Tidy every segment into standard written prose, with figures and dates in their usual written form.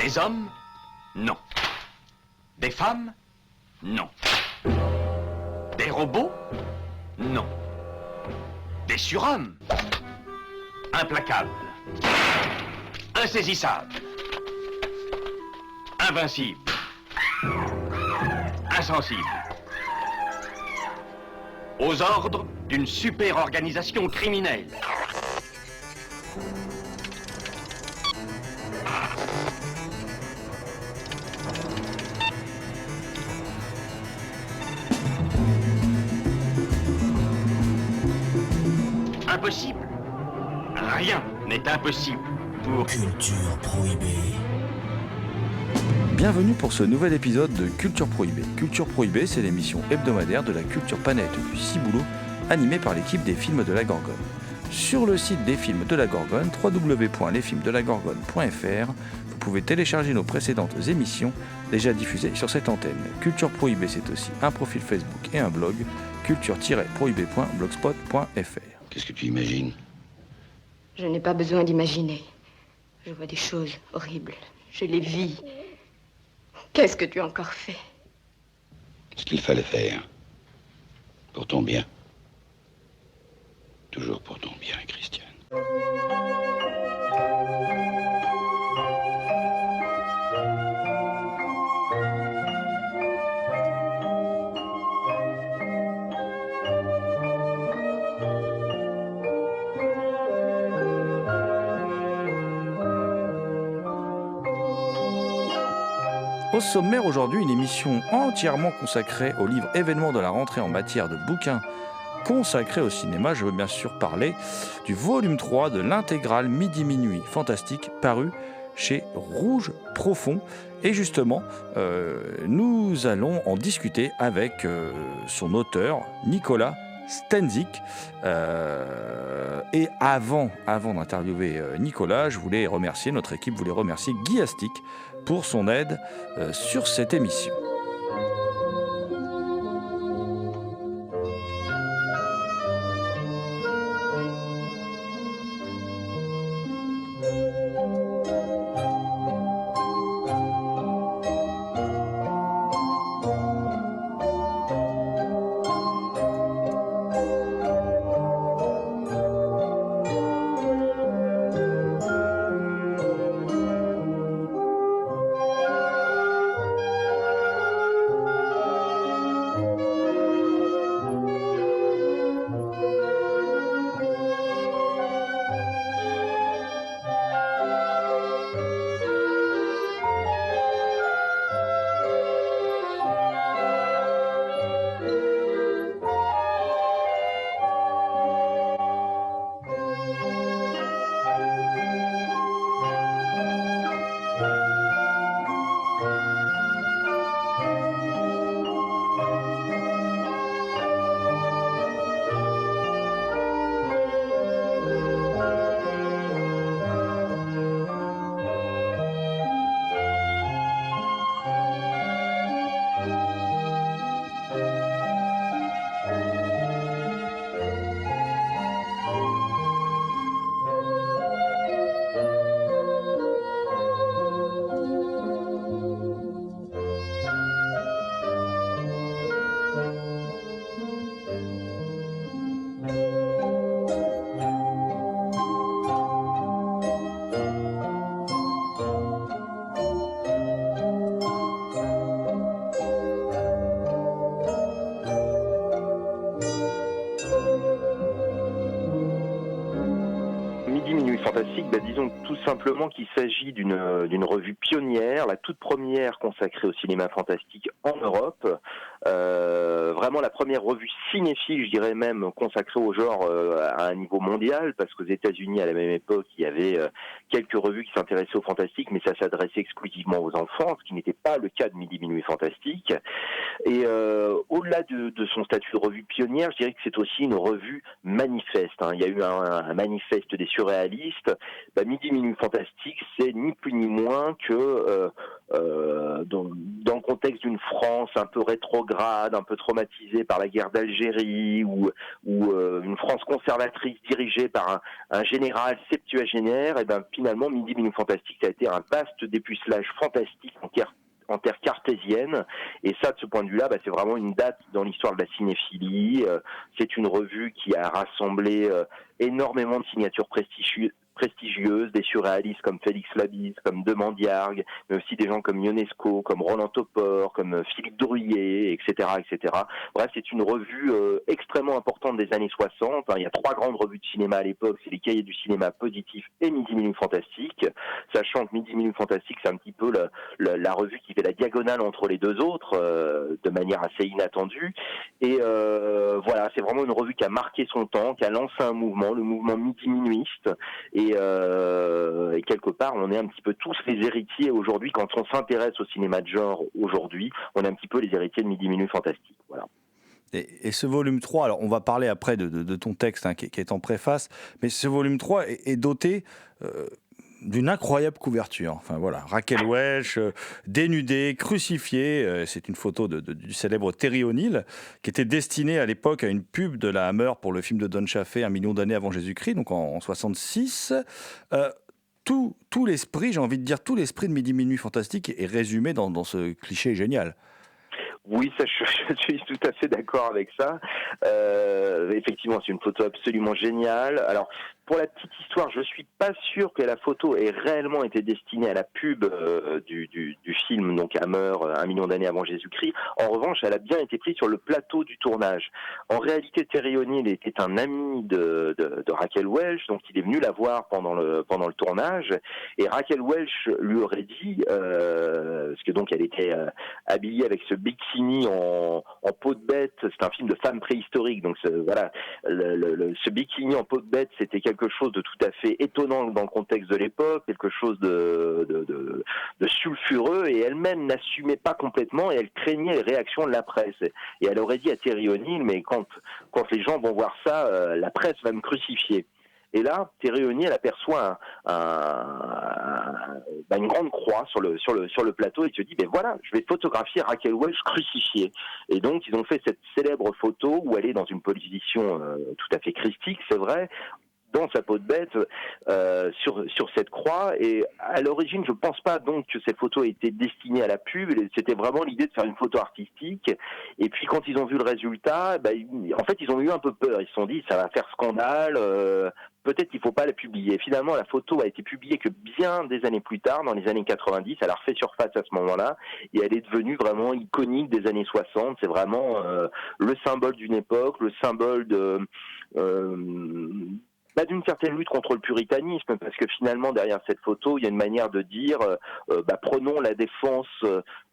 Des hommes? Non. Des femmes? Non. Des robots? Non. Des surhommes? Implacables. Insaisissables. Invincibles. Insensibles. Aux ordres d'une super organisation criminelle. Impossible. Rien n'est impossible pour... Culture Prohibée. Bienvenue pour ce nouvel épisode de Culture Prohibée. Culture Prohibée, c'est l'émission hebdomadaire de la culture panette du Ciboulot, animée par l'équipe des films de la Gorgone. Sur le site des films de la Gorgone, www.lesfilmsdelagorgone.fr, vous pouvez télécharger nos précédentes émissions déjà diffusées sur cette antenne. Culture Prohibée, c'est aussi un profil Facebook et un blog, culture-prohibée.blogspot.fr. Qu'est-ce que tu imagines? Je n'ai pas besoin d'imaginer. Je vois des choses horribles. Je les vis. Qu'est-ce que tu as encore fait? Ce qu'il fallait faire. Pour ton bien. Toujours pour ton bien, Christiane. Au sommaire aujourd'hui, une émission entièrement consacrée aux livres événements de la rentrée en matière de bouquins consacrés au cinéma. Je veux bien sûr parler du volume 3 de l'intégrale Midi Minuit Fantastique paru chez Rouge Profond. Et justement, nous allons en discuter avec son auteur, Nicolas Stenzik. Et avant d'interviewer Nicolas, je voulais remercier, notre équipe voulait remercier Guy Astic pour son aide sur cette émission. Fantastique, disons tout simplement qu'il s'agit d'une revue pionnière, la toute première consacrée au cinéma fantastique en Europe, vraiment la première revue cinéphile, je dirais même, consacrée au genre à un niveau mondial, parce qu'aux États-Unis à la même époque il y avait quelques revues qui s'intéressaient au fantastique, mais ça s'adressait exclusivement aux enfants, ce qui n'était pas le cas de Midi Minuit Fantastique. Et au-delà de son statut de revue pionnière, je dirais que c'est aussi une revue manifeste. Il y a eu un manifeste des surréalistes. Midi Minuit Fantastique, c'est ni plus ni moins que dans le contexte d'une France un peu rétrograde, un peu traumatisée par la guerre d'Algérie, ou une France conservatrice dirigée par un général septuagénaire, et ben finalement Midi Minuit Fantastique, ça a été un vaste dépucelage fantastique en terre cartésienne, et ça, de ce point de vue-là, c'est vraiment une date dans l'histoire de la cinéphilie. C'est une revue qui a rassemblé énormément de signatures prestigieuses, des surréalistes comme Félix Labisse, comme Demandiargue, mais aussi des gens comme Ionesco, comme Roland Topor, comme Philippe Drouillet, etc., etc. Bref, c'est une revue extrêmement importante des années 60. Il y a 3 grandes revues de cinéma à l'époque, c'est les Cahiers du cinéma Positif et Midi Minuit Fantastique, sachant que Midi Minuit Fantastique, c'est un petit peu la revue qui fait la diagonale entre les deux autres, de manière assez inattendue. Et voilà, c'est vraiment une revue qui a marqué son temps, qui a lancé un mouvement, le mouvement midi-minuiste, et quelque part, on est un petit peu tous les héritiers aujourd'hui. Quand on s'intéresse au cinéma de genre aujourd'hui, on est un petit peu les héritiers de Midi Minuit Fantastique. Voilà. Et ce volume 3, alors on va parler après de ton texte qui est en préface, mais ce volume 3 est doté d'une incroyable couverture. Enfin voilà, Raquel Welch, dénudée, crucifiée. C'est une photo du célèbre Terry O'Neill, qui était destinée à l'époque à une pub de la Hammer pour le film de Don Chaffee, 1 million d'années avant Jésus-Christ, donc en 66. Tout l'esprit, j'ai envie de dire, tout l'esprit de Midi Minuit Fantastique est résumé dans ce cliché génial. Oui, ça, je suis tout à fait d'accord avec ça. Effectivement, c'est une photo absolument géniale. Alors, pour la petite histoire, je suis pas sûr que la photo ait réellement été destinée à la pub du film, donc Hammer, 1 million d'années avant Jésus-Christ. En revanche, elle a bien été prise sur le plateau du tournage. En réalité, Terry O'Neill était un ami de Raquel Welch, donc il est venu la voir pendant le tournage, et Raquel Welch lui aurait dit, parce que donc elle était habillée avec ce bikini en peau de bête. C'est un film de femme préhistorique, donc voilà, ce bikini en peau de bête, c'était quelque chose de tout à fait étonnant dans le contexte de l'époque, quelque chose de sulfureux, et elle-même n'assumait pas complètement, et elle craignait les réactions de la presse. Et elle aurait dit à Terry O'Neill, mais quand les gens vont voir ça, la presse va me crucifier. Et là, Terry O'Neill aperçoit une grande croix sur le plateau, et se dit, voilà, je vais photographier Raquel Welch crucifiée. Et donc, ils ont fait cette célèbre photo où elle est dans une position tout à fait christique, c'est vrai, dans sa peau de bête, sur cette croix. Et à l'origine, je pense pas donc que cette photo était destinée à la pub. C'était vraiment l'idée de faire une photo artistique. Et puis quand ils ont vu le résultat, en fait, ils ont eu un peu peur. Ils se sont dit, ça va faire scandale. Peut-être qu'il faut pas la publier. Finalement, la photo a été publiée que bien des années plus tard, dans les années 90. Elle a refait surface à ce moment-là, et elle est devenue vraiment iconique des années 60. C'est vraiment le symbole d'une époque, le symbole d'une certaine lutte contre le puritanisme, parce que finalement derrière cette photo il y a une manière de dire prenons la défense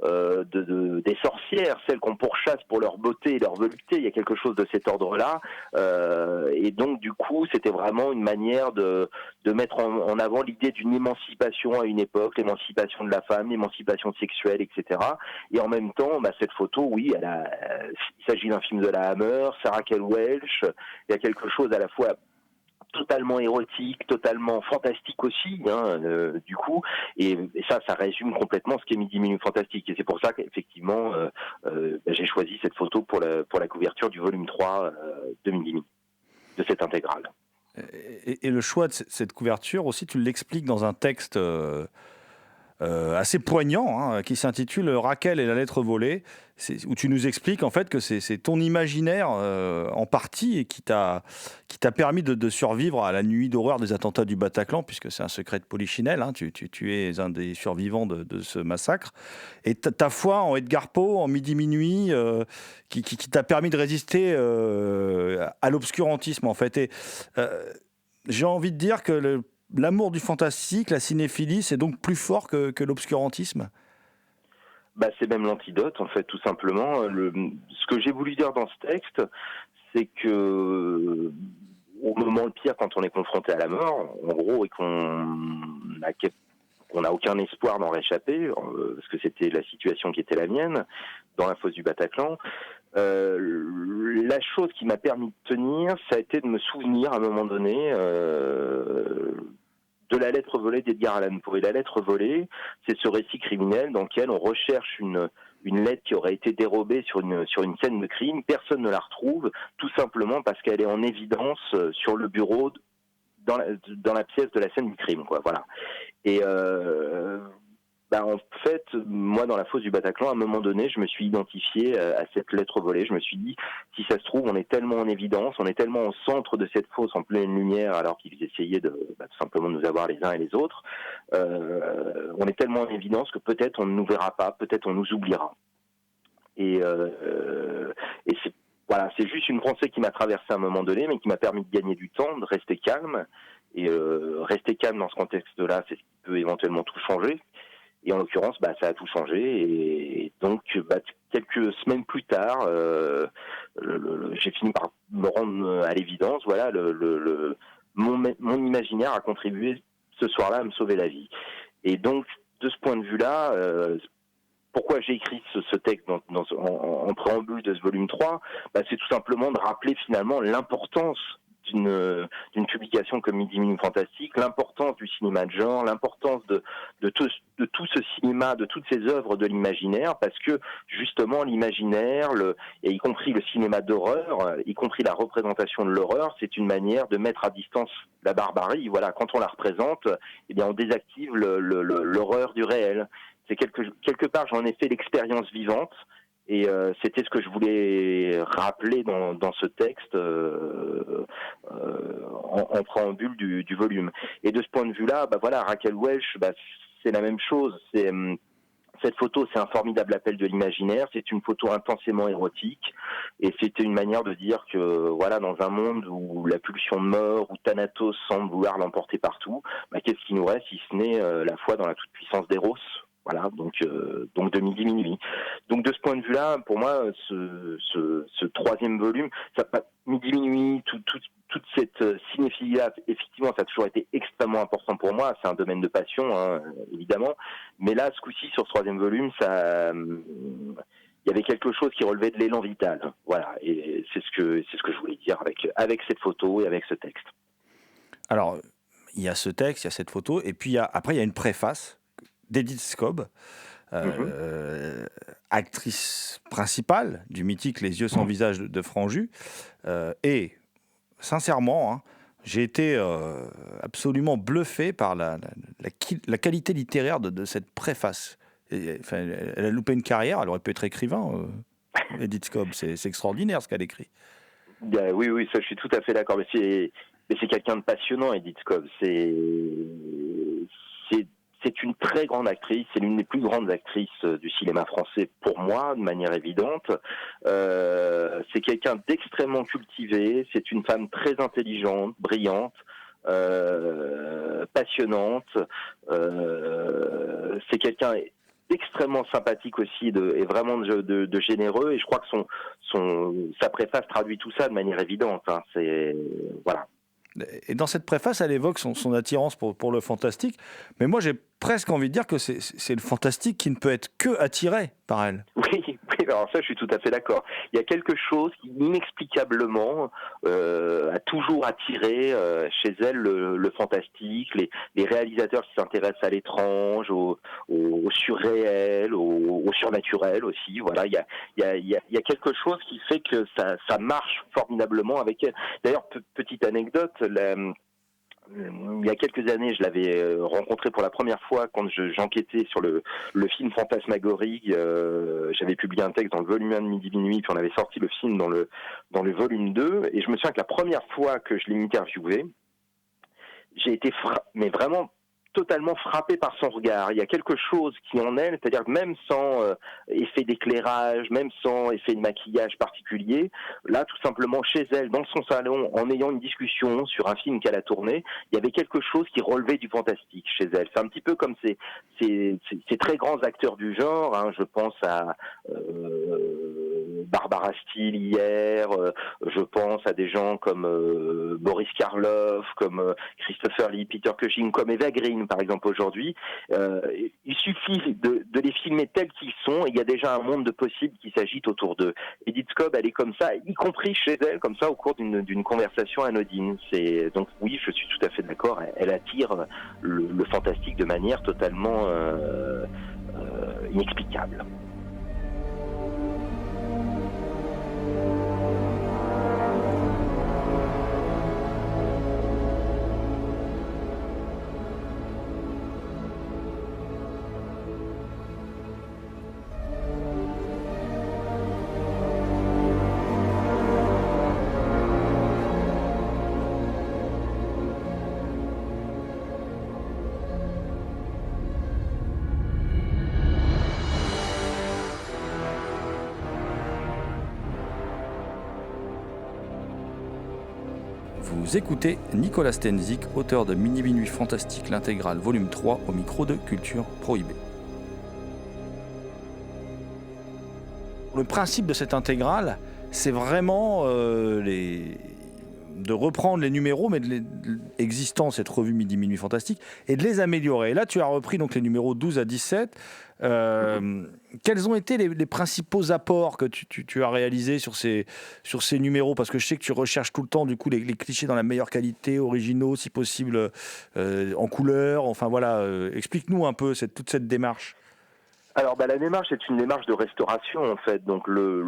des sorcières, celles qu'on pourchasse pour leur beauté et leur volupté. Il y a quelque chose de cet ordre-là, et donc du coup c'était vraiment une manière de mettre en avant l'idée d'une émancipation à une époque, l'émancipation de la femme, l'émancipation sexuelle, etc. Et en même temps, cette photo, oui, il s'agit d'un film de la Hammer, c'est Raquel Welch. Il y a quelque chose à la fois totalement érotique, totalement fantastique aussi, du coup, et ça résume complètement ce qu'est Midi Minuit Fantastique, et c'est pour ça qu'effectivement j'ai choisi cette photo pour la couverture du volume 3 de Midi Minuit, de cette intégrale. Et le choix de cette couverture aussi, tu l'expliques dans un texte assez poignant, qui s'intitule Raquel et la lettre volée, où tu nous expliques en fait que c'est ton imaginaire en partie et qui t'a permis de survivre à la nuit d'horreur des attentats du Bataclan, puisque c'est un secret de Polichinelle, tu es un des survivants de ce massacre, et ta foi en Edgar Poe, en Midi Minuit, qui t'a permis de résister à l'obscurantisme en fait. Et j'ai envie de dire que l'amour du fantastique, la cinéphilie, c'est donc plus fort que l'obscurantisme ? C'est même l'antidote, en fait, tout simplement. Ce que j'ai voulu dire dans ce texte, c'est que au moment le pire, quand on est confronté à la mort, en gros, et qu'on n'a aucun espoir d'en réchapper, parce que c'était la situation qui était la mienne, dans la fosse du Bataclan, la chose qui m'a permis de tenir, ça a été de me souvenir, à un moment donné, de La lettre volée d'Edgar Allan Poe. Et La lettre volée, c'est ce récit criminel dans lequel on recherche une une lettre qui aurait été dérobée sur une scène de crime. Personne ne la retrouve, tout simplement parce qu'elle est en évidence sur le bureau dans la pièce de la scène du crime, quoi. Voilà. Et en fait, moi, dans la fosse du Bataclan, à un moment donné, je me suis identifié à cette lettre volée. Je me suis dit, si ça se trouve, on est tellement en évidence, on est tellement au centre de cette fosse en pleine lumière, alors qu'ils essayaient tout simplement de nous avoir les uns et les autres. On est tellement en évidence que peut-être on ne nous verra pas, peut-être on nous oubliera. Et c'est juste une pensée qui m'a traversé à un moment donné, mais qui m'a permis de gagner du temps, de rester calme. Et rester calme dans ce contexte-là, c'est ce qui peut éventuellement tout changer. Et en l'occurrence, ça a tout changé. Et donc, quelques semaines plus tard, j'ai fini par me rendre à l'évidence. Voilà, mon imaginaire a contribué ce soir-là à me sauver la vie. Et donc, de ce point de vue-là, pourquoi j'ai écrit ce texte en préambule de ce volume 3 ? C'est tout simplement de rappeler finalement l'importance d'une publication comme Midi Minuit Fantastique, l'importance du cinéma de genre, l'importance de tout ce cinéma, de toutes ces œuvres de l'imaginaire, parce que justement l'imaginaire, et y compris le cinéma d'horreur, y compris la représentation de l'horreur, c'est une manière de mettre à distance la barbarie. Voilà, quand on la représente, on désactive l'horreur du réel. C'est quelque part, j'en ai fait l'expérience vivante. Et c'était ce que je voulais rappeler dans ce texte en préambule du volume. Et de ce point de vue-là, Raquel Welch, c'est la même chose. Cette photo, c'est un formidable appel de l'imaginaire. C'est une photo intensément érotique, et c'était une manière de dire que dans un monde où la pulsion de mort, où Thanatos semble vouloir l'emporter partout, qu'est-ce qui nous reste si ce n'est la foi dans la toute-puissance d'Eros. Voilà, donc de Midi Minuit. Donc de ce point de vue-là, pour moi, ce troisième volume, Midi Minuit, toute cette cinéphilie-là, effectivement, ça a toujours été extrêmement important pour moi. C'est un domaine de passion, évidemment. Mais là, ce coup-ci, sur ce troisième volume, il y avait quelque chose qui relevait de l'élan vital. Voilà, et c'est ce que je voulais dire avec cette photo et avec ce texte. Alors, il y a ce texte, il y a cette photo, et puis après, il y a une préface d'Edith Scobb, actrice principale du mythique Les yeux sans visage de Franju. Et sincèrement, j'ai été absolument bluffé par la qualité littéraire de cette préface. Elle a loupé une carrière, elle aurait pu être écrivain. Edith Scobb, c'est extraordinaire ce qu'elle écrit. Oui, ça je suis tout à fait d'accord. Mais c'est quelqu'un de passionnant, Edith Scobb. C'est une très grande actrice, c'est l'une des plus grandes actrices du cinéma français pour moi, de manière évidente. C'est quelqu'un d'extrêmement cultivé, c'est une femme très intelligente, brillante, passionnante. C'est quelqu'un extrêmement sympathique aussi et vraiment de généreux. Et je crois que sa préface traduit tout ça de manière évidente. Voilà. Et dans cette préface, elle évoque son attirance pour le fantastique. Mais moi, j'ai presque envie de dire que c'est le fantastique qui ne peut être que attiré par elle. Oui, alors ça, je suis tout à fait d'accord. Il y a quelque chose qui, inexplicablement, a toujours attiré chez elle le fantastique, les réalisateurs qui s'intéressent à l'étrange, au surréel, au surnaturel aussi. Voilà, il y a quelque chose qui fait que ça marche formidablement avec elle. D'ailleurs, petite anecdote, il y a quelques années, je l'avais rencontré pour la première fois quand j'enquêtais sur le film Fantasmagorie. J'avais publié un texte dans le volume 1 de Midi Minuit, puis on avait sorti le film dans le volume 2. Et je me souviens que la première fois que je l'ai interviewé, j'ai été mais vraiment totalement frappé par son regard. Il y a quelque chose qui en elle, c'est-à-dire que même sans effet d'éclairage, même sans effet de maquillage particulier, là, tout simplement chez elle, dans son salon, en ayant une discussion sur un film qu'elle a tourné, il y avait quelque chose qui relevait du fantastique chez elle. C'est un petit peu comme ces très grands acteurs du genre, je pense à Barbara Steele hier, je pense à des gens comme Boris Karloff, comme Christopher Lee, Peter Cushing, comme Eva Green, par exemple aujourd'hui. Il suffit de les filmer tels qu'ils sont et il y a déjà un monde de possibles qui s'agite autour d'eux. Edith Scobb, elle est comme ça, y compris chez elle, comme ça au cours d'une conversation anodine. Donc oui, je suis tout à fait d'accord, elle attire le fantastique de manière totalement inexplicable. Vous écoutez Nicolas Stenzik, auteur de Midi Minuit Fantastique, l'intégrale volume 3, au micro de Culture Prohibée. Le principe de cette intégrale, c'est vraiment de reprendre les numéros, mais existants, cette revue Midi Minuit Fantastique, et de les améliorer. Et là, tu as repris donc les numéros 12 à 17. Quels ont été les principaux apports que tu as réalisés sur ces numéros? Parce que je sais que tu recherches tout le temps du coup les clichés dans la meilleure qualité, originaux, si possible, en couleur. Enfin voilà, explique-nous un peu toute cette démarche. Alors la démarche est une démarche de restauration en fait. Donc le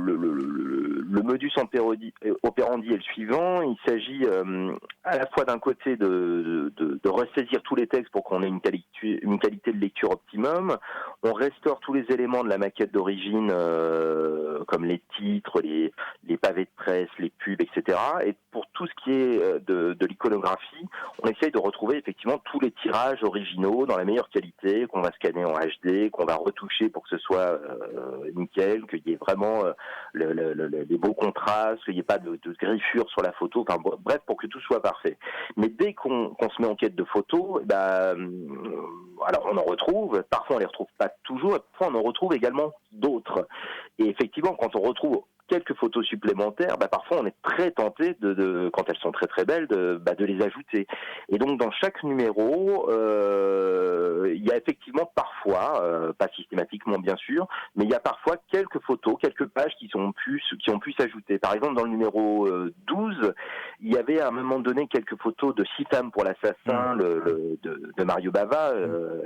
modus operandi est le suivant. Il s'agit à la fois d'un côté de ressaisir tous les textes pour qu'on ait une qualité de lecture optimum. On restaure tous les éléments de la maquette d'origine comme les titres, les pavés de presse, les pubs, etc. Et pour tout ce qui est de l'iconographie, on essaye de retrouver effectivement tous les tirages originaux dans la meilleure qualité, qu'on va scanner en HD, qu'on va retoucher pour que ce soit nickel, qu'il y ait vraiment les beaux contrastes, qu'il n'y ait pas de griffures sur la photo, enfin bref, pour que tout soit parfait. Mais dès qu'on se met en quête de photos, alors on en retrouve, parfois on les retrouve pas toujours, parfois on en retrouve également d'autres. Et effectivement, quand on retrouve quelques photos supplémentaires, parfois on est très tenté quand elles sont très très belles, de les ajouter. Et donc dans chaque numéro, il y a effectivement parfois, pas systématiquement bien sûr, mais il y a parfois quelques photos, quelques pages qui ont pu s'ajouter. Par exemple dans le numéro 12, il y avait à un moment donné quelques photos de 6 femmes pour l'assassin de Mario Bava,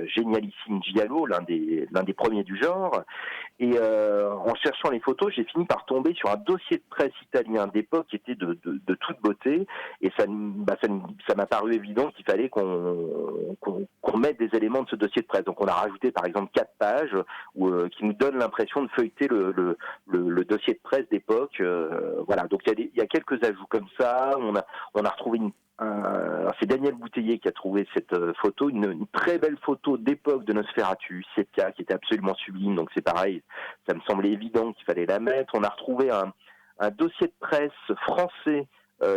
génialissime giallo, l'un des premiers du genre. Et en cherchant les photos, j'ai fini par tomber sur un dossier de presse italien d'époque qui était de toute beauté, et ça m'a paru évident qu'il fallait qu'on mette des éléments de ce dossier de presse. Donc on a rajouté par exemple 4 pages qui nous donnent l'impression de feuilleter le dossier de presse d'époque. Voilà, donc il y a quelques ajouts comme ça. On a retrouvé c'est Daniel Bouteiller qui a trouvé cette photo, une très belle photo d'époque de Nosferatu, Sepia, qui était absolument sublime. Donc c'est pareil, ça me semblait évident qu'il fallait la mettre. On a retrouvé un dossier de presse français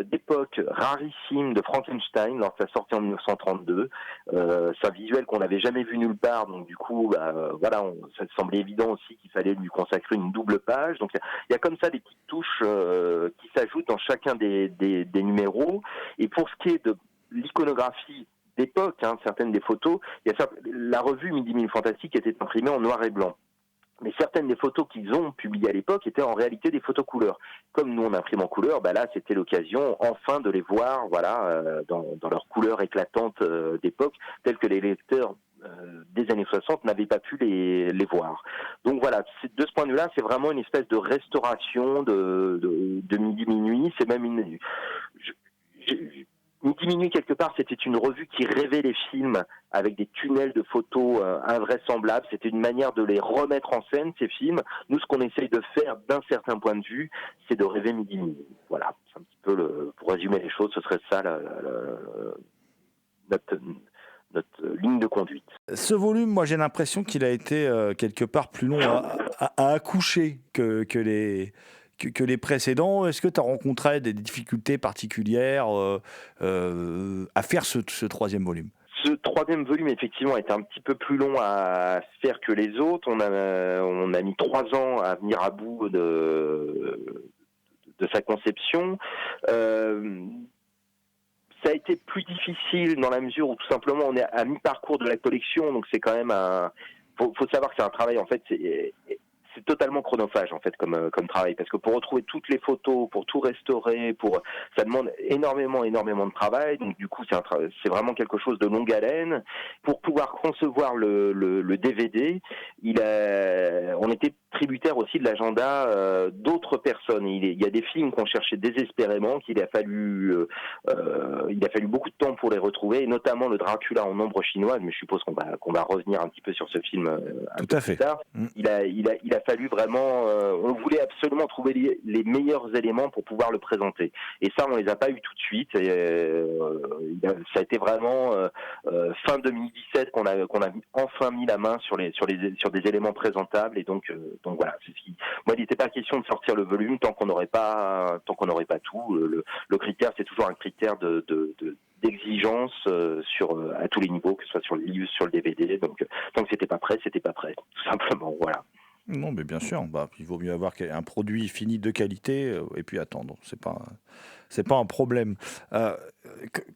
d'époque rarissime de Frankenstein lors de sa sortie en 1932. C'est un visuel qu'on n'avait jamais vu nulle part, donc du coup, voilà, ça semblait évident aussi qu'il fallait lui consacrer une double page. Donc il y a comme ça des petites touches qui s'ajoutent dans chacun des numéros. Et pour ce qui est de l'iconographie d'époque, certaines des photos, la revue Midi Minuit Fantastique était imprimée en noir et blanc. Mais certaines des photos qu'ils ont publiées à l'époque étaient en réalité des photos couleurs. Comme nous on imprime en couleur, là c'était l'occasion enfin de les voir, dans leur couleur éclatante d'époque, telles que les lecteurs des années 60 n'avaient pas pu les voir. Donc voilà, de ce point de vue-là, c'est vraiment une espèce de restauration de Midi Minuit. C'est même Midi Minuit, quelque part, c'était une revue qui rêvait les films avec des tunnels de photos invraisemblables. C'était une manière de les remettre en scène, ces films. Nous, ce qu'on essaye de faire, d'un certain point de vue, c'est de rêver Midi Minuit. Voilà, c'est un petit peu pour résumer les choses, ce serait ça notre ligne de conduite. Ce volume, moi, j'ai l'impression qu'il a été quelque part plus long à accoucher que les précédents. Est-ce que tu as rencontré des difficultés particulières à faire ce troisième volume? Ce troisième volume, effectivement, était un petit peu plus long à faire que les autres. On a mis 3 ans à venir à bout de sa conception. Ça a été plus difficile dans la mesure où tout simplement on est à mi-parcours de la collection, donc c'est quand même faut savoir que c'est un travail, en fait, c'est totalement chronophage en fait comme travail, parce que pour retrouver toutes les photos, pour tout restaurer, ça demande énormément de travail. Donc du coup c'est vraiment quelque chose de longue haleine. Pour pouvoir concevoir le DVD, on était tributaire aussi de l'agenda d'autres personnes. Il y a des films qu'on cherchait désespérément, qu'il a fallu beaucoup de temps pour les retrouver, et notamment le Dracula en ombre chinoise, mais je suppose qu'on va revenir un petit peu sur ce film un peu plus tard. Il a fallu vraiment, on voulait absolument trouver les meilleurs éléments pour pouvoir le présenter. Et ça, on les a pas eu tout de suite. Ça a été vraiment fin 2017 qu'on a enfin mis la main sur des éléments présentables. Et donc Donc voilà, moi il n'était pas question de sortir le volume tant qu'on n'aurait pas tout. Le critère, c'est toujours un critère d'exigence à tous les niveaux, que ce soit sur le livre, sur le DVD. Donc tant que c'était pas prêt, tout simplement. Voilà. Non, mais bien sûr, il vaut mieux avoir un produit fini de qualité et puis attendre. C'est pas un problème.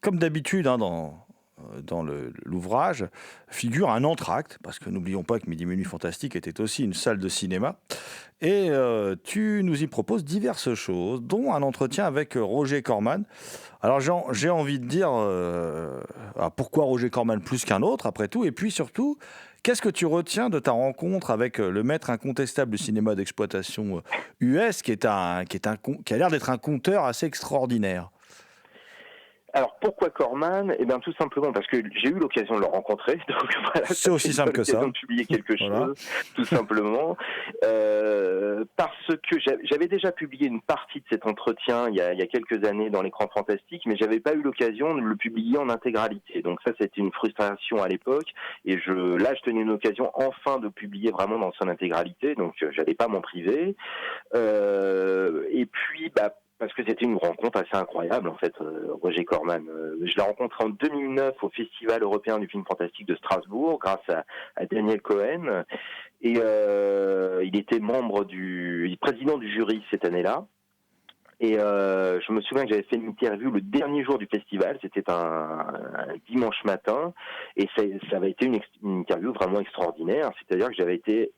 Comme d'habitude, hein, dans l'ouvrage, figure un entracte, parce que n'oublions pas que Midi Minuit Fantastique était aussi une salle de cinéma. Et tu nous y proposes diverses choses, dont un entretien avec Roger Corman. Alors j'ai envie de dire, pourquoi Roger Corman plus qu'un autre, après tout? Et puis surtout, qu'est-ce que tu retiens de ta rencontre avec le maître incontestable du cinéma d'exploitation US, qui a l'air d'être un conteur assez extraordinaire? Alors pourquoi Corman ? Eh bien tout simplement parce que j'ai eu l'occasion de le rencontrer. Donc voilà, c'est aussi simple que ça. De publier quelque voilà. chose, tout simplement. Parce que j'avais déjà publié une partie de cet entretien il y a quelques années dans l'Écran Fantastique, mais j'avais pas eu l'occasion de le publier en intégralité. Donc ça, c'était une frustration à l'époque. Et je tenais une occasion enfin de publier vraiment dans son intégralité. Donc j'allais pas m'en priver. Et puis parce que c'était une rencontre assez incroyable, en fait, Roger Corman. Je l'ai rencontré en 2009 au Festival européen du film fantastique de Strasbourg, grâce à Daniel Cohen. Et il était président du jury cette année-là. Et je me souviens que j'avais fait une interview le dernier jour du festival, c'était un dimanche matin, et ça avait été une interview vraiment extraordinaire, c'est-à-dire que j'avais été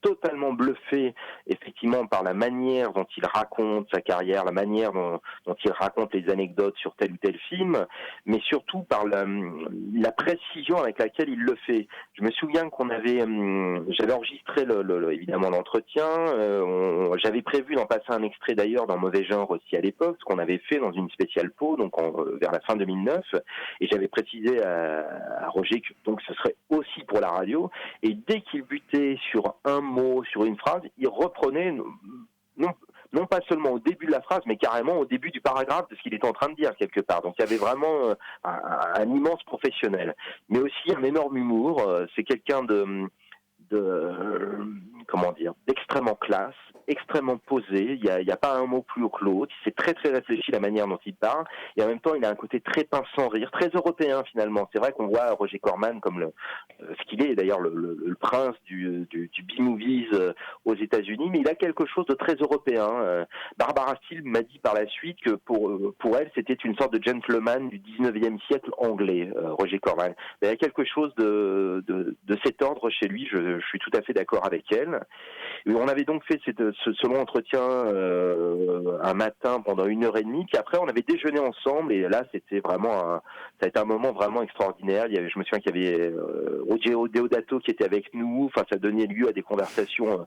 totalement bluffé, effectivement, par la manière dont il raconte sa carrière, la manière dont il raconte les anecdotes sur tel ou tel film, mais surtout par la précision avec laquelle il le fait. Je me souviens j'avais enregistré évidemment l'entretien, j'avais prévu d'en passer un extrait d'ailleurs dans Mauvais Genre aussi à l'époque, ce qu'on avait fait dans une spéciale Pau, donc vers la fin 2009, et j'avais précisé à Roger que donc ce serait aussi pour la radio, et dès qu'il butait sur un mot, sur une phrase, il reprenait, non pas seulement au début de la phrase, mais carrément au début du paragraphe de ce qu'il était en train de dire quelque part. Donc il y avait vraiment un immense professionnel, mais aussi un énorme humour. C'est quelqu'un d'extrêmement classe, extrêmement posé. Il y a pas un mot plus haut que l'autre. C'est très très réfléchi la manière dont il parle, et en même temps il a un côté très pince sans rire, très européen finalement. C'est vrai qu'on voit Roger Corman comme ce qu'il est d'ailleurs le prince du B-movies aux États-Unis, mais il a quelque chose de très européen. Barbara Steele m'a dit par la suite que pour elle c'était une sorte de gentleman du 19e siècle anglais, Roger Corman. Mais il y a quelque chose de cet ordre chez lui. Je suis tout à fait d'accord avec elle. Et on avait donc fait ce long entretien un matin pendant 1h30, puis après on avait déjeuné ensemble, et là c'était vraiment ça a été un moment vraiment extraordinaire. Je me souviens qu'il y avait Ruggero Deodato qui était avec nous. Enfin, ça donnait lieu à des conversations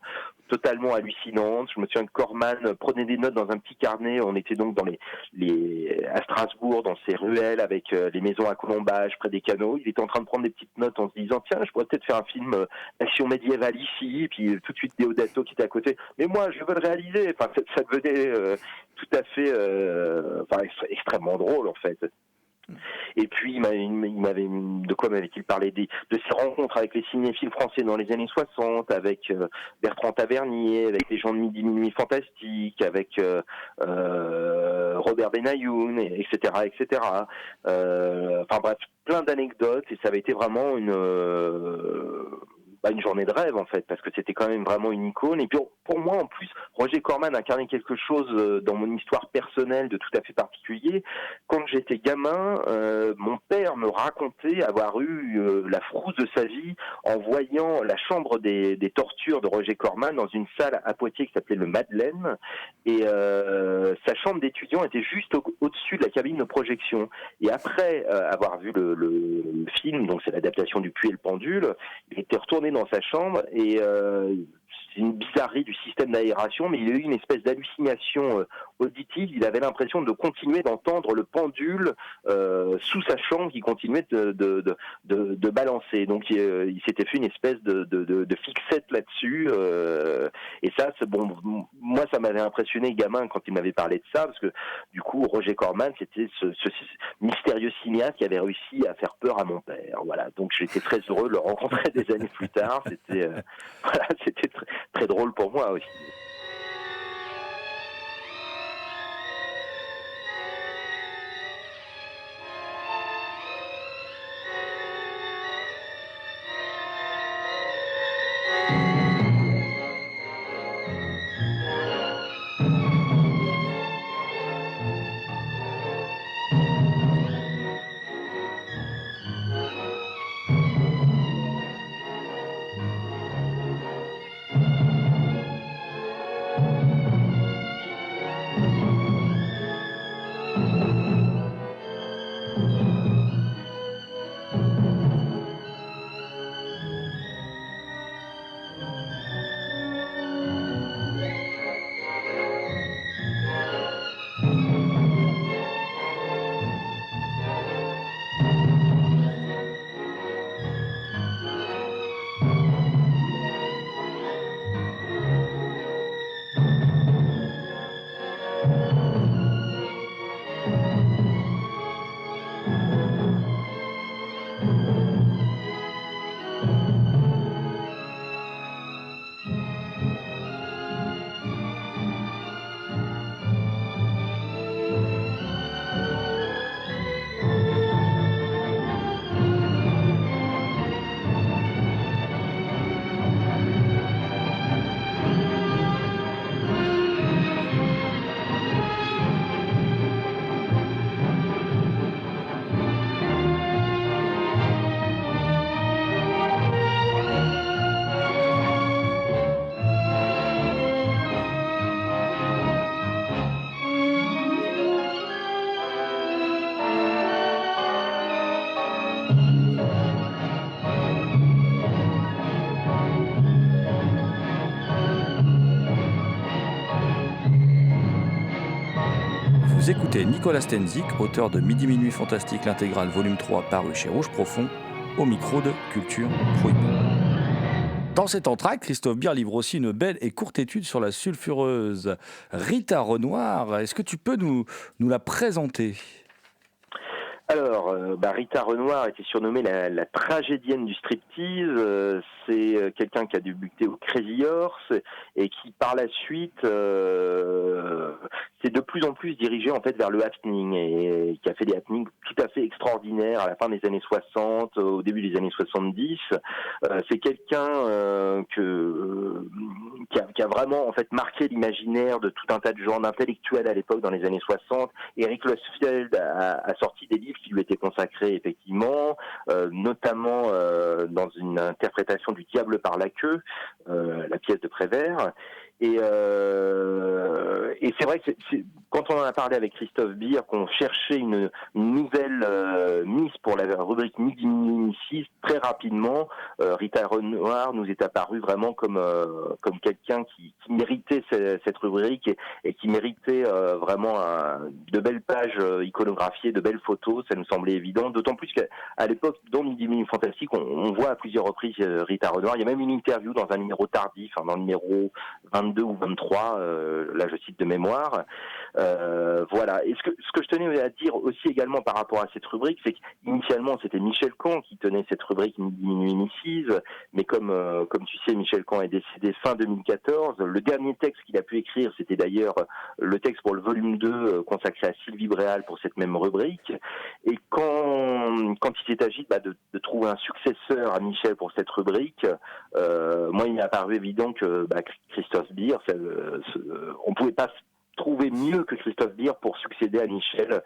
totalement hallucinantes. Je me souviens que Corman prenait des notes dans un petit carnet. On était donc à Strasbourg, dans ces ruelles avec les maisons à colombage près des canaux. Il était en train de prendre des petites notes en se disant tiens, je pourrais peut-être faire un film action médiévale ici. Et puis tout de suite Deodato qui était à côté. Mais moi, je veux le réaliser. Enfin, ça devenait tout à fait, extrêmement drôle en fait. Et puis de quoi m'avait-il parlé, de ses rencontres avec les cinéphiles français dans les années 60, avec Bertrand Tavernier, avec les gens de Midi Minuit Fantastique, avec Robert Benayoun, etc. Enfin bref, plein d'anecdotes, et ça avait été vraiment une journée de rêve en fait, parce que c'était quand même vraiment une icône. Et puis pour moi en plus, Roger Corman incarnait quelque chose dans mon histoire personnelle de tout à fait particulier. Quand j'étais gamin, mon père me racontait avoir eu la frousse de sa vie en voyant la chambre des tortures de Roger Corman dans une salle à Poitiers qui s'appelait le Madeleine, et sa chambre d'étudiant était juste au-dessus de la cabine de projection. Et après avoir vu le film, donc c'est l'adaptation du Puits et le Pendule, il était retourné dans sa chambre, et c'est une bizarrerie du système d'aération, mais il a eu une espèce d'hallucination auditive. Il avait l'impression de continuer d'entendre le pendule sous sa chambre qui continuait de balancer. Donc il s'était fait une espèce de fixette là-dessus. Et ça, moi, ça m'avait impressionné gamin quand il m'avait parlé de ça, parce que du coup, Roger Corman, c'était ce mystérieux cinéaste qui avait réussi à faire peur à mon père. Voilà. Donc j'étais très heureux de le rencontrer des années plus tard. C'était c'était très, très drôle pour moi aussi. Vous écoutez Nicolas Stenzik, auteur de Midi Minuit Fantastique, l'intégrale volume 3 paru chez Rouge Profond, au micro de Culture Prohibée. Dans cet entracte, Christophe Beer livre aussi une belle et courte étude sur la sulfureuse Rita Renoir. Est-ce que tu peux nous la présenter ? Alors, Rita Renoir était surnommée la tragédienne du striptease. C'est quelqu'un qui a débuté au Crazy Horse et qui, par la suite, s'est de plus en plus dirigé en fait vers le happening et qui a fait des happenings tout à fait extraordinaires à la fin des années 60, au début des années 70. C'est quelqu'un qui a vraiment en fait marqué l'imaginaire de tout un tas de gens d'intellectuels à l'époque dans les années 60. Eric Losfeld a sorti des livres qui lui étaient consacrés effectivement, notamment dans une interprétation du Diable par la queue, la pièce de Prévert. Et c'est vrai que quand on en a parlé avec Christophe Beer, qu'on cherchait une nouvelle mise pour la rubrique Midi Minuit 6, très rapidement, Rita Renoir nous est apparue vraiment comme quelqu'un qui méritait cette rubrique et qui méritait vraiment de belles pages iconographiées, de belles photos. Ça nous semblait évident, d'autant plus qu'à l'époque, dans Midi Minuit Fantastique, on voit à plusieurs reprises Rita Renoir. Il y a même une interview dans un numéro tardif, dans le numéro 22 ou 23, là je cite de mémoire. Voilà. Et ce que je tenais à dire aussi également par rapport à cette rubrique, c'est qu'initialement c'était Michel Camp qui tenait cette rubrique Midi Minuit Missive, mais comme tu sais, Michel Camp est décédé fin 2014. Le dernier texte qu'il a pu écrire, c'était d'ailleurs le texte pour le volume 2 consacré à Sylvie Bréal pour cette même rubrique. Et quand il s'est agi de trouver un successeur à Michel pour cette rubrique, moi il m'est apparu évident que Christophe Beer, on pouvait pas trouver mieux que Christophe Beer pour succéder à Michel,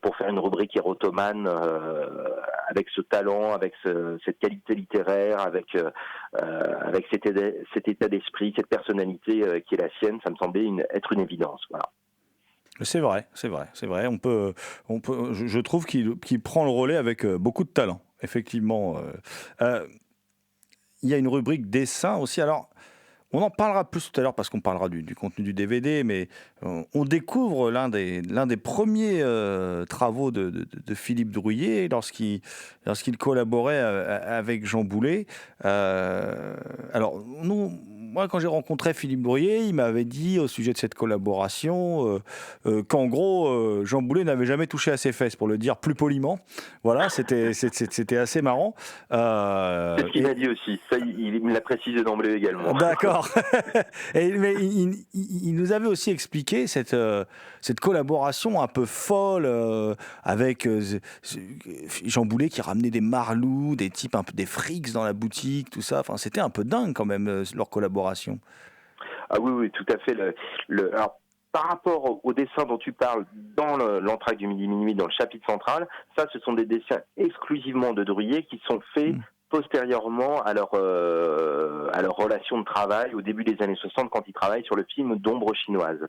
pour faire une rubrique érotomane avec ce talent, avec cette qualité littéraire, avec cet état d'esprit, cette personnalité qui est la sienne. Ça me semblait être une évidence. Voilà. C'est vrai. Je trouve qu'il prend le relais avec beaucoup de talent, effectivement. Il y a une rubrique dessin aussi. Alors, On en parlera plus tout à l'heure parce qu'on parlera du contenu du DVD, mais on découvre l'un des premiers travaux de Philippe Drouillet lorsqu'il collaborait avec Jean Boulet. Alors, moi, quand j'ai rencontré Philippe Drouillet, il m'avait dit au sujet de cette collaboration qu'en gros, Jean Boulet n'avait jamais touché à ses fesses, pour le dire plus poliment. Voilà, c'était assez marrant. C'est ce qu'il m'a dit aussi. Ça, il me l'a précisé d'emblée également. D'accord. Mais il nous avait aussi expliqué cette collaboration un peu folle avec Jean Boulet qui ramenait des marlous, des types un peu des frics dans la boutique, tout ça. Enfin, c'était un peu dingue quand même leur collaboration. Ah oui, tout à fait. Alors, par rapport au dessin dont tu parles dans l'entracte du Midi Minuit, dans le chapitre central, ça, ce sont des dessins exclusivement de Drouillet qui sont faits postérieurement à leur relation de travail au début des années 60 quand ils travaillent sur le film d'Ombre chinoise.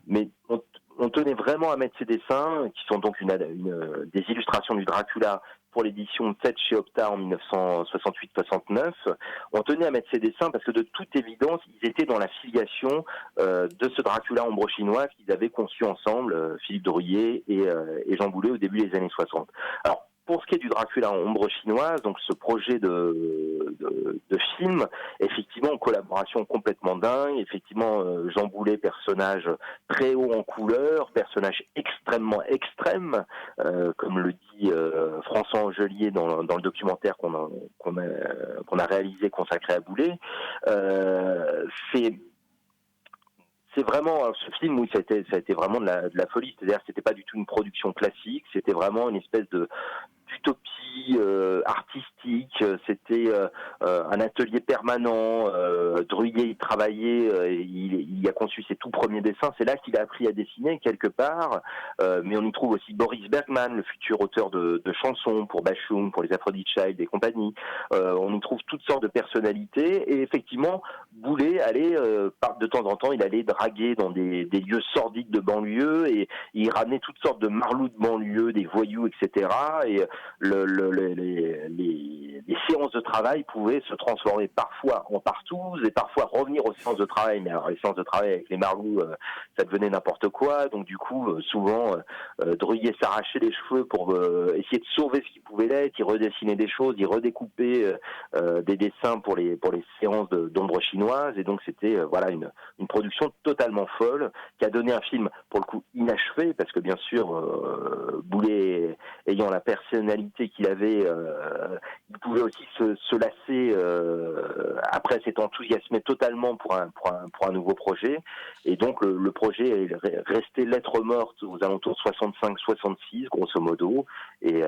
Mais on tenait vraiment à mettre ces dessins, qui sont donc des illustrations du Dracula pour l'édition 7 chez Opta en 1968-69. On tenait à mettre ces dessins parce que de toute évidence, ils étaient dans la filiation de ce Dracula ombre chinoise qu'ils avaient conçu ensemble, Philippe Drouillet et Jean Boulet au début des années 60. Alors, pour ce qui est du Dracula en ombre chinoise, donc ce projet de film, effectivement, en collaboration complètement dingue, effectivement, Jean Boulet, personnage très haut en couleur, personnage extrêmement extrême, comme le dit François Angelier dans le documentaire qu'on a réalisé consacré à Boulet. C'est vraiment ce film où ça a été vraiment de la folie. C'est-à-dire que c'était pas du tout une production classique, c'était vraiment une espèce d'utopie artistique. C'était un atelier permanent. Drouillet il travaillait, il a conçu ses tout premiers dessins. C'est là qu'il a appris à dessiner quelque part. Mais on y trouve aussi Boris Bergman, le futur auteur de chansons pour Bashung, pour les Aphrodite Child et compagnie. On y trouve toutes sortes de personnalités. Et effectivement, Boulet allait de temps en temps, il allait draguer dans des lieux sordides de banlieue et il ramenait toutes sortes de marlous de banlieue, des voyous, etc. Et les séances de travail pouvaient se transformer parfois en partouze et parfois revenir aux séances de travail. Mais alors les séances de travail avec les marlous, ça devenait n'importe quoi. Donc du coup, souvent, Drouillet s'arrachait les cheveux pour essayer de sauver ce qui pouvait l'être. Il redessinait des choses, il redécoupait des dessins pour les séances d'ombre chinoise. Et donc c'était une production totalement folle qui a donné un film pour le coup inachevé parce que bien sûr Boulet ayant la personnalité qu'il avait, il pouvait aussi se lasser après s'être enthousiasmé totalement pour un nouveau projet. Et donc le projet est resté lettre morte aux alentours de 65-66 grosso modo. Et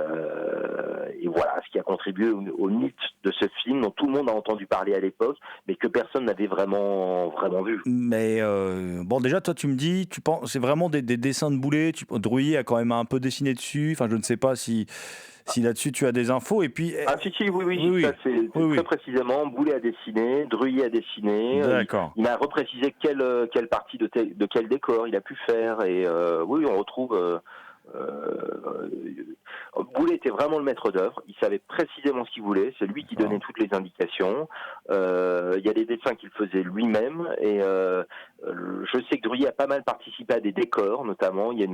voilà ce qui a contribué au mythe de ce film dont tout le monde a entendu parler à l'époque mais que personne n'avait vraiment vu. Mais bon, déjà, toi, tu me dis, tu penses, c'est vraiment des dessins de Boulet. Drouillet a quand même un peu dessiné dessus. Enfin, je ne sais pas si là-dessus tu as des infos. Et puis, oui. Ça, c'est très précisément. Boulet a dessiné, Drouillet a dessiné. D'accord. Il m'a reprécisé quelle partie de quel décor il a pu faire. Et oui, on retrouve. Boulet était vraiment le maître d'œuvre, il savait précisément ce qu'il voulait, c'est lui qui donnait toutes les indications. Il y a des dessins qu'il faisait lui-même et je sais que Drouillet a pas mal participé à des décors, notamment il y a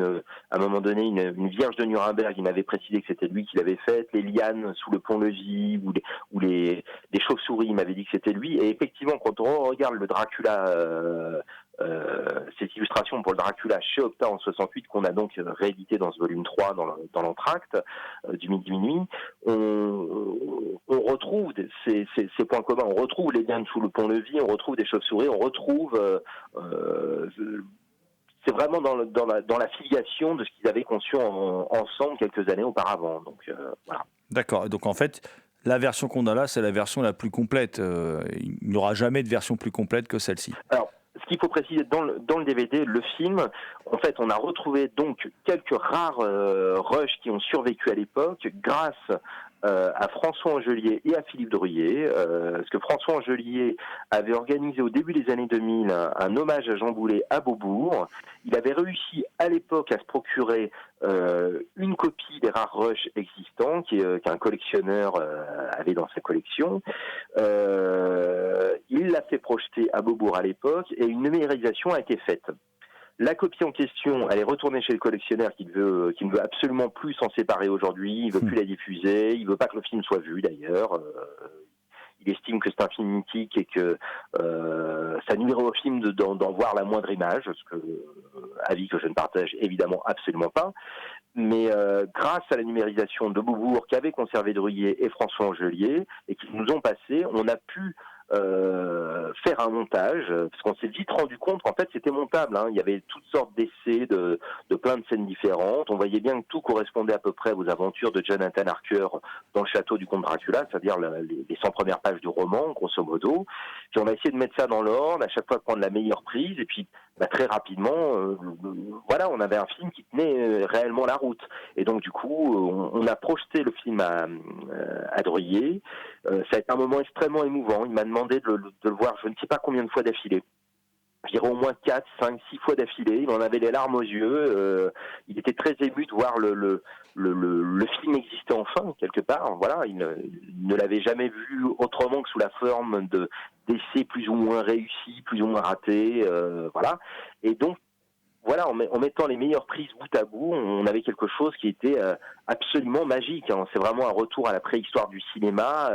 à un moment donné une Vierge de Nuremberg, il m'avait précisé que c'était lui qui l'avait faite, les lianes sous le pont-levis ou les chauves-souris, il m'avait dit que c'était lui. Et effectivement, quand on regarde le Dracula, cette illustration pour le Dracula chez Opta en 68 qu'on a donc réédité dans ce volume 3 dans l'entracte du Midi Minuit, on retrouve ces points communs, on retrouve les lianes sous le pont-levis, on retrouve des chauves-souris, on retrouve c'est vraiment dans la filiation de ce qu'ils avaient conçu ensemble quelques années auparavant. Donc voilà. D'accord, donc en fait la version qu'on a là, c'est la version la plus complète. Il n'y aura jamais de version plus complète que celle-ci. Alors, ce qu'il faut préciser dans le DVD, le film, en fait, on a retrouvé donc quelques rares rushs qui ont survécu à l'époque grâce à François Angelier et à Philippe Drouillet, parce que François Angelier avait organisé au début des années 2000 un hommage à Jean Boulet à Beaubourg. Il avait réussi à l'époque à se procurer une copie des rares rushs existants qu'un collectionneur avait dans sa collection. Il l'a fait projeter à Beaubourg à l'époque et une numérisation a été faite. La copie en question, elle est retournée chez le collectionneur qui ne veut absolument plus s'en séparer aujourd'hui, il veut plus la diffuser, il veut pas que le film soit vu d'ailleurs. Il estime que c'est un film mythique et que ça nuirait au film d'en voir la moindre image, avis que je ne partage évidemment absolument pas. Mais grâce à la numérisation de Beaubourg qu'avaient conservé Druillet et François Angelier et qui nous ont passé, on a pu faire un montage, parce qu'on s'est vite rendu compte qu'en fait c'était montable, hein. Il y avait toutes sortes d'essais de plein de scènes différentes, on voyait bien que tout correspondait à peu près aux aventures de Jonathan Harker dans le château du comte Dracula, c'est-à-dire les 100 premières pages du roman, grosso modo. Puis on a essayé de mettre ça dans l'ordre, à chaque fois prendre la meilleure prise, et puis très rapidement, voilà, on avait un film qui tenait réellement la route. Et donc du coup, on a projeté le film à Druillet. Ça a été un moment extrêmement émouvant. Il m'a demandé de le voir, je ne sais pas combien de fois d'affilée. Je dirais au moins 4, 5, 6 fois d'affilée. Il en avait les larmes aux yeux. Il était très ému de voir le film exister enfin, quelque part. Voilà, il ne l'avait jamais vu autrement que sous la forme d'essais plus ou moins réussis, plus ou moins ratés. Voilà. Et donc, voilà, en mettant les meilleures prises bout à bout, on avait quelque chose qui était absolument magique, hein. C'est vraiment un retour à la préhistoire du cinéma,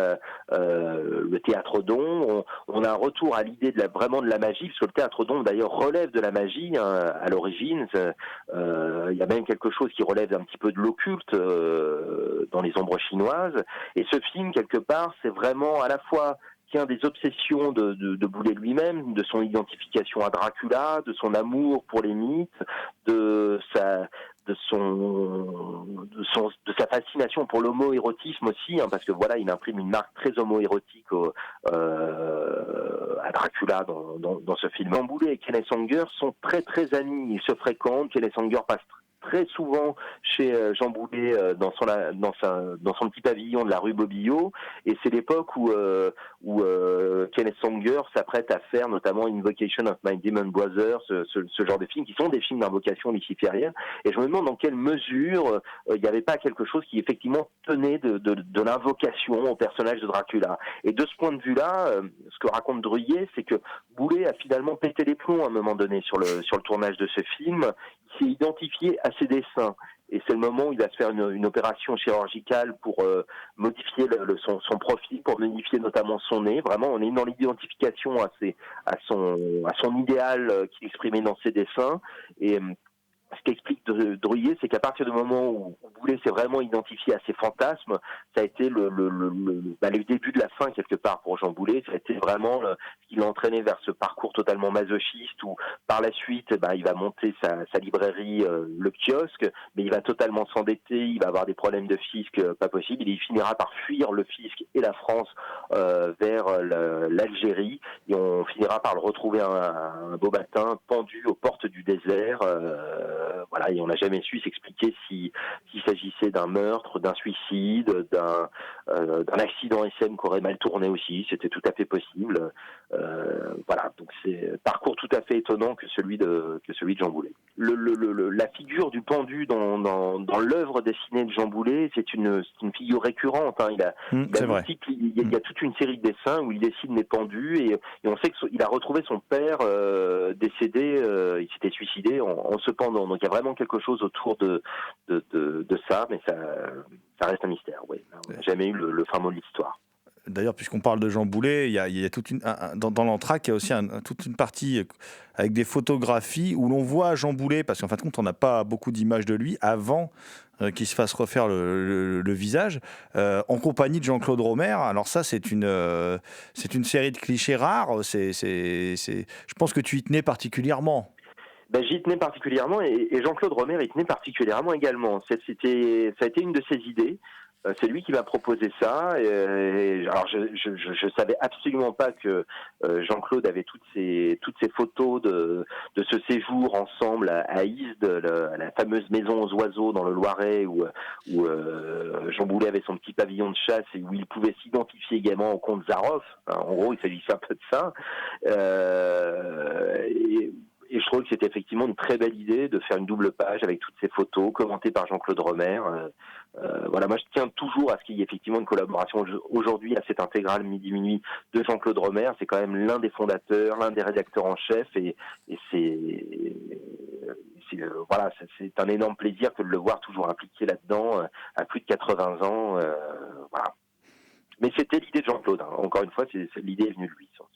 le théâtre d'ombre. On a un retour à l'idée vraiment de la magie, parce que le théâtre d'ombre d'ailleurs relève de la magie, hein, à l'origine. Il y a même quelque chose qui relève un petit peu de l'occulte dans les ombres chinoises. Et ce film, quelque part, c'est vraiment à la fois des obsessions de Boulet lui-même, de son identification à Dracula, de son amour pour les mythes, de sa fascination pour l'homo-érotisme aussi, hein, parce que voilà, il imprime une marque très homo-érotique à Dracula dans ce film. Boulet et Kenneth Anger sont très très amis, ils se fréquentent. Kenneth Anger passe très souvent chez Jean Boulet dans son petit pavillon de la rue Bobillot, et c'est l'époque où Kenneth Anger s'apprête à faire notamment Invocation of My Demon Brother, ce genre de films qui sont des films d'invocation luciférienne, et je me demande dans quelle mesure il n'y avait pas quelque chose qui effectivement tenait de l'invocation au personnage de Dracula. Et de ce point de vue-là, ce que raconte Druillet, c'est que Boulet a finalement pété les plombs à un moment donné sur le tournage de ce film. Il s'est identifié à ses dessins. Et c'est le moment où il va se faire une opération chirurgicale pour modifier son profil, pour modifier notamment son nez. Vraiment, on est dans l'identification à son idéal qu'il exprimait dans ses dessins. Et ce qu'explique Druillet, c'est qu'à partir du moment où Boulet s'est vraiment identifié à ses fantasmes, ça a été le début de la fin quelque part pour Jean Boulet. Ça a été vraiment ce qui l'a entraîné vers ce parcours totalement masochiste où par la suite, il va monter sa librairie, le kiosque, mais il va totalement s'endetter, il va avoir des problèmes de fisc pas possible, et il finira par fuir le fisc et la France vers l'Algérie, et on finira par le retrouver un beau matin pendu aux portes du désert. Voilà, et on n'a jamais su s'expliquer s'il s'agissait d'un meurtre, d'un suicide, d'un accident SM qui aurait mal tourné aussi. C'était tout à fait possible. Voilà, donc c'est un parcours tout à fait étonnant que celui de Jean Boulet. La figure du pendu dans l'œuvre dessinée de Jean Boulet, c'est une figure récurrente, hein. Il y a toute une série de dessins où il dessine les pendus, et on sait qu'il a retrouvé son père décédé, il s'était suicidé en se pendant. Donc il y a vraiment quelque chose autour de ça, mais ça reste un mystère. Oui, on n'a jamais eu le fin mot de l'histoire. D'ailleurs, puisqu'on parle de Jean Boulet, il y a dans l'entracte, il y a aussi toute une partie avec des photographies où l'on voit Jean Boulet, parce qu'en fin de compte, on n'a pas beaucoup d'images de lui avant qu'il se fasse refaire le visage, en compagnie de Jean-Claude Romer. Alors ça, c'est une série de clichés rares. Je pense que tu y tenais particulièrement. J'y tenais particulièrement, et Jean-Claude Romer y tenait particulièrement également. Ça a été une de ses idées. C'est lui qui m'a proposé ça. Alors je savais absolument pas que Jean-Claude avait toutes ces photos de ce séjour ensemble à Isde, la fameuse maison aux oiseaux dans le Loiret, où Jean Boulet avait son petit pavillon de chasse et où il pouvait s'identifier également au comte Zaroff. En gros, il s'agissait un peu de ça. Et je trouve que c'était effectivement une très belle idée de faire une double page avec toutes ces photos commentées par Jean-Claude Romer. Voilà, moi je tiens toujours à ce qu'il y ait effectivement une collaboration aujourd'hui à cette intégrale Midi Minuit de Jean-Claude Romer. C'est quand même l'un des fondateurs, l'un des rédacteurs en chef, et voilà, c'est un énorme plaisir que de le voir toujours impliqué là-dedans à plus de 80 ans. Voilà. Mais c'était l'idée de Jean-Claude. Hein. Encore une fois, l'idée est venue de lui sur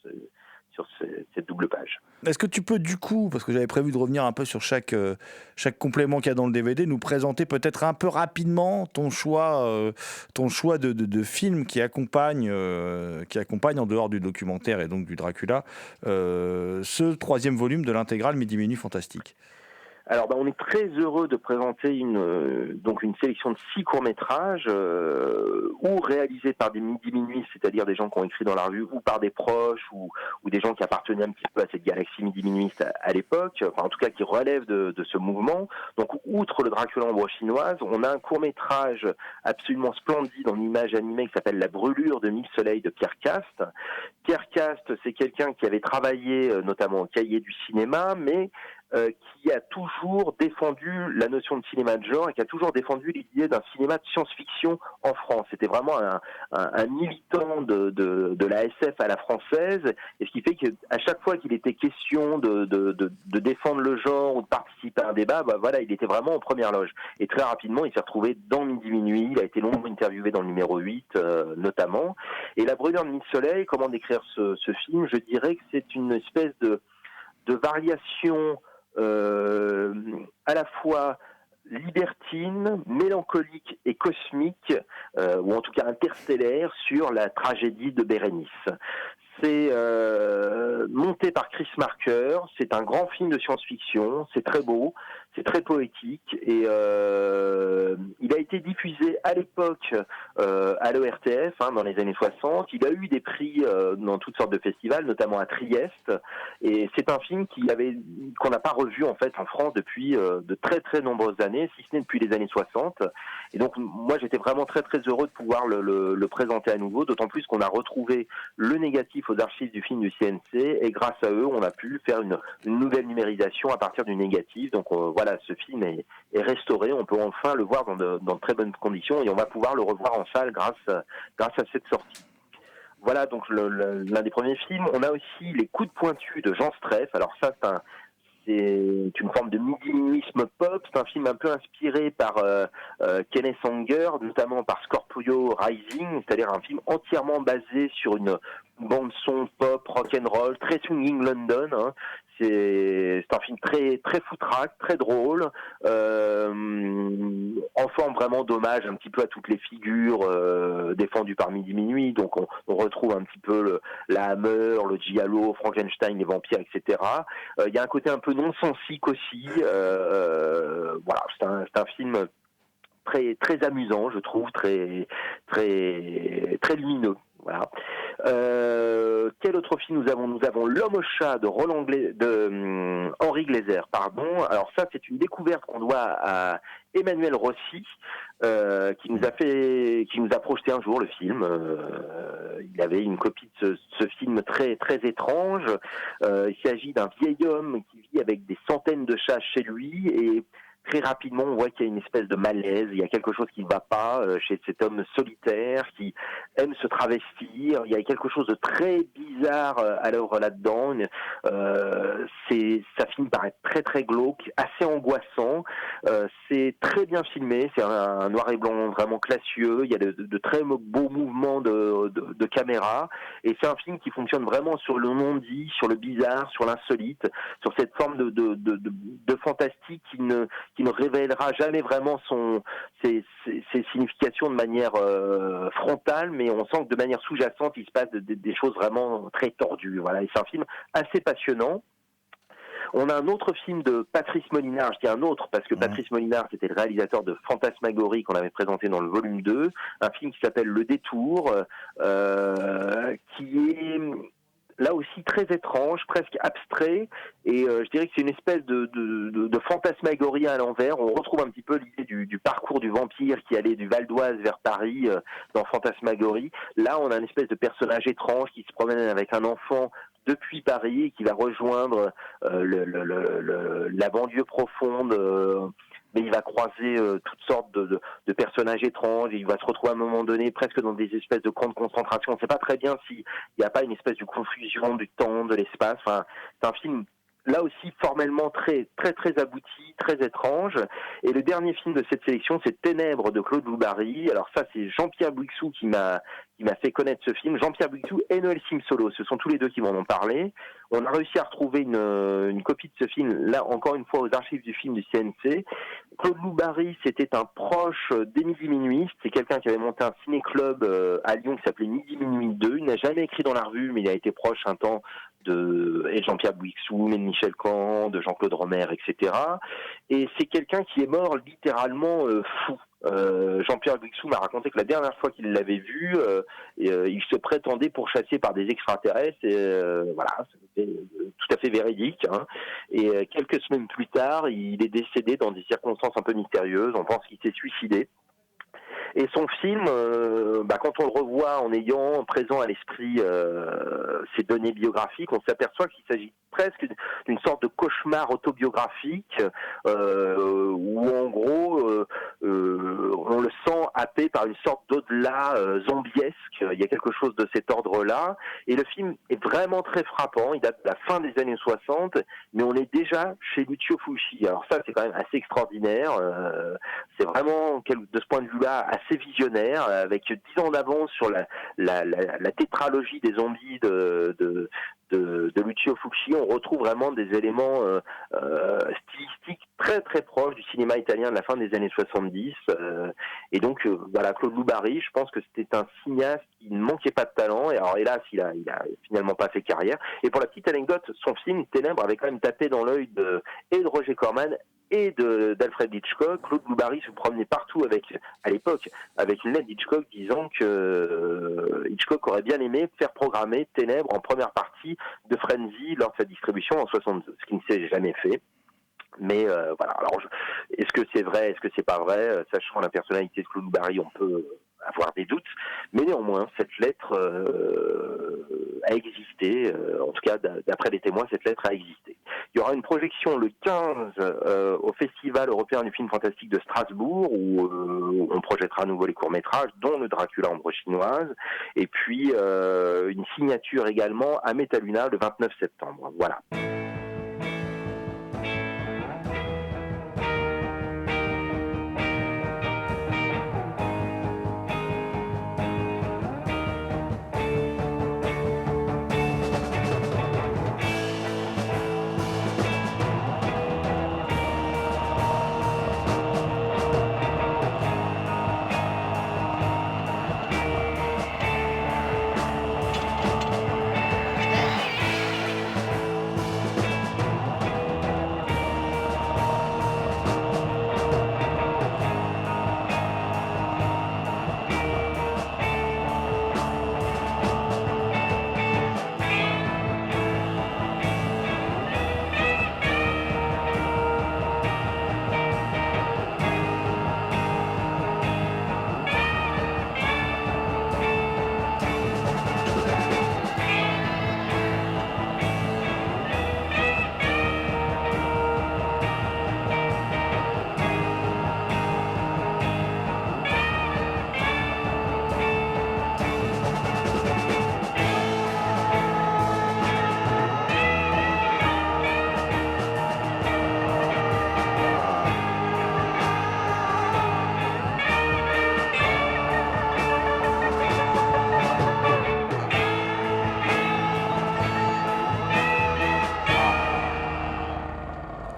cette double page. Est-ce que tu peux du coup, parce que j'avais prévu de revenir un peu sur chaque complément qu'il y a dans le DVD, nous présenter peut-être un peu rapidement ton choix de film qui accompagne en dehors du documentaire et donc du Dracula, ce 3e volume de l'intégrale Midi Minuit Fantastique. Alors, on est très heureux de présenter une sélection de 6 courts-métrages ou réalisés par des Midi Minuit, c'est-à-dire des gens qui ont écrit dans la revue, ou par des proches, ou des gens qui appartenaient un petit peu à cette galaxie Midi Minuit à l'époque, enfin en tout cas qui relèvent de ce mouvement. Donc, outre le Dracula en bois chinoise, on a un court-métrage absolument splendide en image animée qui s'appelle La brûlure de 1000 soleils de Pierre Cast. Pierre Cast, c'est quelqu'un qui avait travaillé notamment au Cahier du cinéma, mais qui a toujours défendu la notion de cinéma de genre et qui a toujours défendu l'idée d'un cinéma de science-fiction en France. C'était vraiment un militant de la SF à la française, et ce qui fait qu'à chaque fois qu'il était question de défendre le genre ou de participer à un débat, voilà, il était vraiment en première loge. Et très rapidement, il s'est retrouvé dans Midi Minuit, il a été longuement interviewé dans le numéro 8 notamment. Et La brûlure de 1000 soleils, comment décrire ce film ? Je dirais que c'est une espèce de variation à la fois libertine, mélancolique et cosmique, ou en tout cas interstellaire, sur la tragédie de Bérénice. C'est monté par Chris Marker, c'est un grand film de science-fiction, c'est très beau, c'est très poétique, et il a été diffusé à l'époque à l'ORTF, dans les années 60. Il a eu des prix dans toutes sortes de festivals, notamment à Trieste, et c'est un film qu'on n'a pas revu en fait en France depuis de très très nombreuses années, si ce n'est depuis les années 60. Et donc moi j'étais vraiment très très heureux de pouvoir le présenter à nouveau, d'autant plus qu'on a retrouvé le négatif aux archives du film du CNC, et grâce à eux on a pu faire une nouvelle numérisation à partir du négatif. Donc voilà, ce film est restauré, on peut enfin le voir dans de très bonnes conditions, et on va pouvoir le revoir en salle grâce à cette sortie. Voilà donc l'un des premiers films. On a aussi Les coups de pointu de Jean Streff. Alors ça c'est une forme de midi-minuisme pop. C'est un film un peu inspiré par Kenneth Anger, notamment par Scorpio Rising, c'est-à-dire un film entièrement basé sur une bande son pop, rock'n'roll, très swinging London. Hein. C'est un film très très foutraque, très drôle, en forme vraiment d'hommage un petit peu à toutes les figures défendues par Midi Minuit. Donc on retrouve un petit peu la Hammer, le giallo, Frankenstein, les vampires, etc. Il y a un côté un peu non-sensique aussi. Voilà, c'est un film très très amusant, je trouve, très très très lumineux. Voilà. Quel autre film nous avons ? Nous avons L'homme au chat de Henri Glaser, pardon. Alors ça, c'est une découverte qu'on doit à Emmanuel Rossi, qui nous a projeté un jour le film. Il avait une copie de ce film très très étrange. Il s'agit d'un vieil homme qui vit avec des centaines de chats chez lui, et très rapidement, on voit qu'il y a une espèce de malaise, il y a quelque chose qui ne va pas chez cet homme solitaire qui aime se travestir. Il y a quelque chose de très bizarre à l'œuvre là-dedans. Ça finit par être très très glauque, assez angoissant. C'est très bien filmé, c'est un noir et blanc vraiment classieux. Il y a de très beaux mouvements de caméra, et c'est un film qui fonctionne vraiment sur le non-dit, sur le bizarre, sur l'insolite, sur cette forme de fantastique qui ne révélera jamais vraiment ses significations de manière frontale, mais on sent que de manière sous-jacente, il se passe des choses vraiment très tordues. Voilà, et c'est un film assez passionnant. On a un autre film de Patrice Molinard, je dis un autre parce que Patrice Molinard, c'était le réalisateur de Fantasmagorie qu'on avait présenté dans le volume 2, un film qui s'appelle Le Détour, qui est là aussi très étrange, presque abstrait, et je dirais que c'est une espèce de fantasmagorie à l'envers. On retrouve un petit peu l'idée du parcours du vampire qui allait du Val d'Oise vers Paris dans Fantasmagorie. Là, on a une espèce de personnage étrange qui se promène avec un enfant depuis Paris et qui va rejoindre la banlieue profonde. Mais il va croiser toutes sortes de personnages étranges. Il va se retrouver à un moment donné presque dans des espèces de camps de concentration. On ne sait pas très bien s'il n'y a pas une espèce de confusion du temps, de l'espace. Enfin, c'est un film là aussi formellement très très très abouti, très étrange. Et le dernier film de cette sélection, c'est Ténèbres de Claude Loubary. Alors ça, c'est Jean-Pierre Bouixou qui m'a fait connaître ce film. Jean-Pierre Bouixou et Noël Simsolo, ce sont tous les deux qui m'en ont parlé. On a réussi à retrouver une copie de ce film, là encore une fois aux archives du film du CNC. Claude Loubary, c'était un proche d'Émilie Minuit. C'est quelqu'un qui avait monté un ciné-club à Lyon qui s'appelait Midi Minuit 2. Il n'a jamais écrit dans la revue, mais il a été proche un temps de Jean-Pierre Bouixou, de Michel Camp, de Jean-Claude Romer, etc. Et c'est quelqu'un qui est mort littéralement fou. Jean-Pierre Bouixou m'a raconté que la dernière fois qu'il l'avait vu, il se prétendait pourchassé par des extraterrestres. Et voilà, c'était tout à fait véridique. Hein. Et quelques semaines plus tard, il est décédé dans des circonstances un peu mystérieuses. On pense qu'il s'est suicidé. Et son film, quand on le revoit en ayant présent à l'esprit ses données biographiques, on s'aperçoit qu'il s'agit presque d'une sorte de cauchemar autobiographique où en gros on le sent happé par une sorte d'au-delà zombiesque. Il y a quelque chose de cet ordre-là. Et le film est vraiment très frappant. Il date de la fin des années 60, mais on est déjà chez Lucio Fulci. Alors ça, c'est quand même assez extraordinaire. C'est vraiment, de ce point de vue-là, assez visionnaire, avec 10 ans d'avance sur la tétralogie des zombies de Lucio Fulci. On retrouve vraiment des éléments stylistiques très très proches du cinéma italien de la fin des années 70. Et donc voilà, Claude Loubary, je pense que c'était un cinéaste qui ne manquait pas de talent. Et alors hélas, il a finalement pas fait carrière. Et pour la petite anecdote, son film Ténèbres avait quand même tapé dans l'œil de Roger Corman et d'Alfred Hitchcock. Claude Loubary se promenait partout à l'époque avec une lettre d'Hitchcock disant que Hitchcock aurait bien aimé faire programmer Ténèbres en première partie de Frenzy lors de sa distribution en 62, ce qui ne s'est jamais fait. Mais voilà, alors est-ce que c'est vrai, est-ce que c'est pas vrai, sachant la personnalité de Claude Loubary, on peut avoir des doutes, mais néanmoins cette lettre a existé, en tout cas d'après les témoins, cette lettre a existé. Il y aura une projection le 15 au Festival européen du film fantastique de Strasbourg où on projettera à nouveau les courts-métrages, dont le Dracula ombre chinoise, et puis une signature également à Metaluna le 29 septembre. Voilà.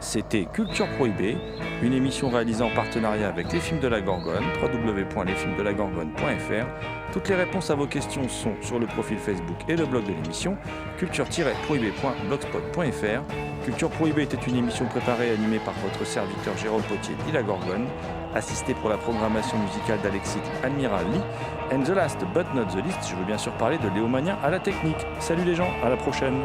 C'était Culture Prohibée, une émission réalisée en partenariat avec Les Films de la Gorgone, www.lesfilmsdelagorgone.fr. Toutes les réponses à vos questions sont sur le profil Facebook et le blog de l'émission, culture-prohibée.blogspot.fr. Culture Prohibée était une émission préparée et animée par votre serviteur Jérôme Potier dit la Gorgone, assisté pour la programmation musicale d'Alexis Admiral Lee. And the last but not the least, je veux bien sûr parler de Léo Magnin à la technique. Salut les gens, à la prochaine.